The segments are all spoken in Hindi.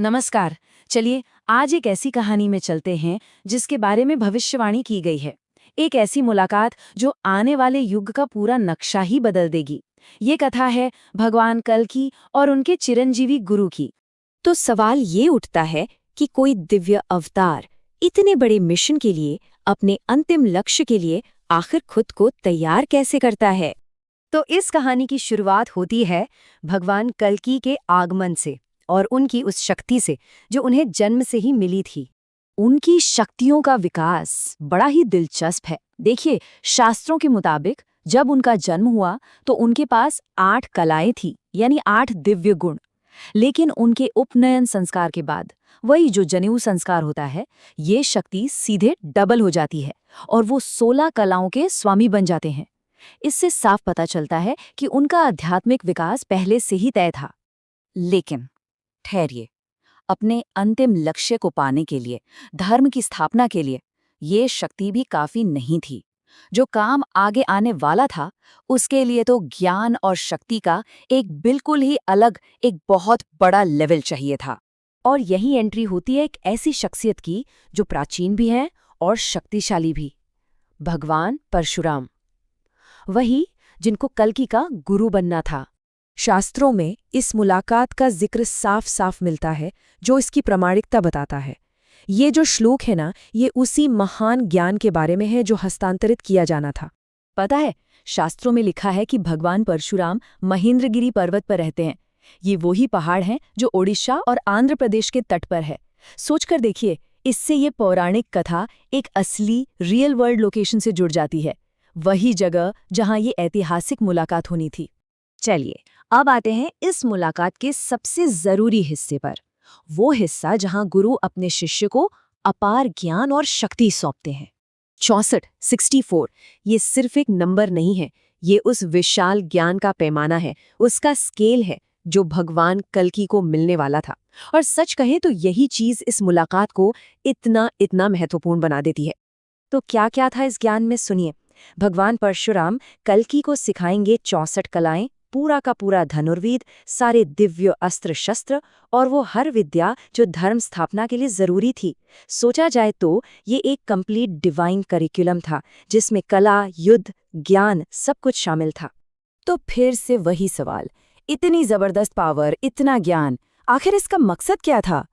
नमस्कार। चलिए आज एक ऐसी कहानी में चलते हैं जिसके बारे में भविष्यवाणी की गई है। एक ऐसी मुलाकात जो आने वाले युग का पूरा नक्शा ही बदल देगी। ये कथा है भगवान कल की और उनके चिरंजीवी गुरु की। तो सवाल ये उठता है कि कोई दिव्य अवतार इतने बड़े मिशन के लिए, अपने अंतिम लक्ष्य के लिए आखिर खुद को तैयार कैसे करता है। तो इस कहानी की शुरुआत होती है भगवान कल्कि के आगमन से और उनकी उस शक्ति से जो उन्हें जन्म से ही मिली थी। उनकी शक्तियों का विकास बड़ा ही दिलचस्प है। देखिए, शास्त्रों के मुताबिक जब उनका जन्म हुआ तो उनके पास 8 कलाएं थी, यानी 8 दिव्य गुण। लेकिन उनके उपनयन संस्कार के बाद, वही जो जनेऊ संस्कार होता है, ये शक्ति सीधे डबल हो जाती है और वो 16 कलाओं के स्वामी बन जाते हैं। इससे साफ पता चलता है कि उनका आध्यात्मिक विकास पहले से ही तय था। लेकिन ठहरिए, अपने अंतिम लक्ष्य को पाने के लिए, धर्म की स्थापना के लिए, ये शक्ति भी काफी नहीं थी। जो काम आगे आने वाला था, उसके लिए तो ज्ञान और शक्ति का एक बिल्कुल ही अलग, एक बहुत बड़ा लेवल चाहिए था। और यही एंट्री होती है एक ऐसी शख्सियत की जो प्राचीन भी है और शक्तिशाली भी, भगवान परशुराम। वही जिनको कल्कि का गुरु बनना था। शास्त्रों में इस मुलाकात का जिक्र साफ साफ मिलता है जो इसकी प्रामाणिकता बताता है। ये जो श्लोक है ना, ये उसी महान ज्ञान के बारे में है जो हस्तांतरित किया जाना था। पता है, शास्त्रों में लिखा है कि भगवान परशुराम महेंद्रगिरी पर्वत पर रहते हैं। ये वही पहाड़ हैं जो ओडिशा और आंध्र प्रदेश के तट पर है। सोचकर देखिए, इससे ये पौराणिक कथा एक असली रियल वर्ल्ड लोकेशन से जुड़ जाती है, वही जगह जहां ये ऐतिहासिक मुलाकात होनी थी। चलिए, अब आते हैं इस मुलाकात के सबसे जरूरी हिस्से पर। वो हिस्सा जहां गुरु अपने शिष्य को अपार ज्ञान और शक्ति सौंपते हैं। 64 ये सिर्फ एक नंबर नहीं है, ये उस विशाल ज्ञान का पैमाना है, उसका स्केल है जो भगवान कल्कि को मिलने वाला था। और सच कहें तो यही चीज इस मुलाकात को इतना महत्वपूर्ण बना देती है। तो क्या क्या था इस ज्ञान में, सुनिए। भगवान परशुराम कल्कि को सिखाएंगे 64 कलाएं, पूरा का पूरा धनुर्वेद, सारे दिव्य अस्त्र शस्त्र और वो हर विद्या जो धर्म स्थापना के लिए जरूरी थी। सोचा जाए तो ये एक कंप्लीट डिवाइन करिकुलम था जिसमें कला, युद्ध, ज्ञान सब कुछ शामिल था। तो फिर से वही सवाल, इतनी जबरदस्त पावर, इतना ज्ञान, आखिर इसका मकसद क्या था?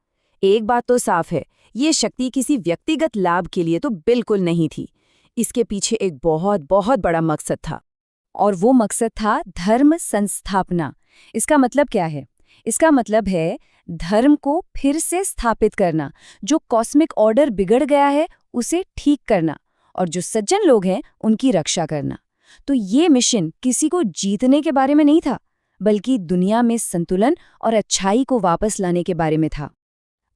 एक बात तो साफ है, ये शक्ति किसी व्यक्तिगत लाभ के लिए तो बिल्कुल नहीं थी। इसके पीछे एक बहुत बहुत बड़ा मकसद था, और वो मकसद था धर्म संस्थापना। इसका मतलब क्या है? इसका मतलब है धर्म को फिर से स्थापित करना, जो कॉस्मिक ऑर्डर बिगड़ गया है उसे ठीक करना, और जो सज्जन लोग हैं उनकी रक्षा करना। तो ये मिशन किसी को जीतने के बारे में नहीं था, बल्कि दुनिया में संतुलन और अच्छाई को वापस लाने के बारे में था।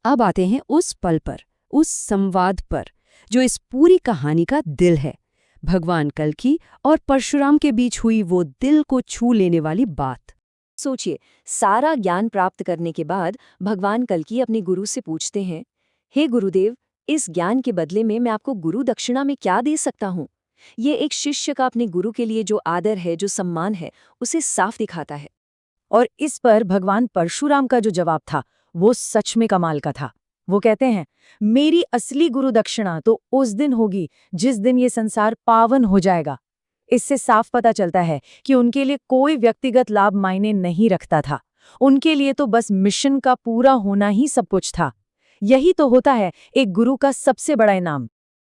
अब आते हैं उस पल पर, उस संवाद पर, जो इस पूरी कहानी का दिल है। भगवान कल्कि और परशुराम के बीच हुई वो दिल को छू लेने वाली बात। सोचिए, सारा ज्ञान प्राप्त करने के बाद भगवान कल्कि अपने गुरु से पूछते हैं, हे गुरुदेव, इस ज्ञान के बदले में मैं आपको गुरु दक्षिणा में क्या दे सकता हूँ? ये एक शिष्य का अपने गुरु के लिए जो आदर है, जो सम्मान है, उसे साफ दिखाता है। और इस पर भगवान परशुराम का जो जवाब था, वो सच में कमाल का था। वो कहते हैं, मेरी असली गुरु दक्षिणा तो उस दिन होगी जिस दिन ये संसार पावन हो जाएगा। इससे साफ पता चलता है कि उनके लिए कोई व्यक्तिगत लाभ मायने नहीं रखता था। उनके लिए तो बस मिशन का पूरा होना ही सब कुछ था। यही तो होता है एक गुरु का सबसे बड़ा इनाम।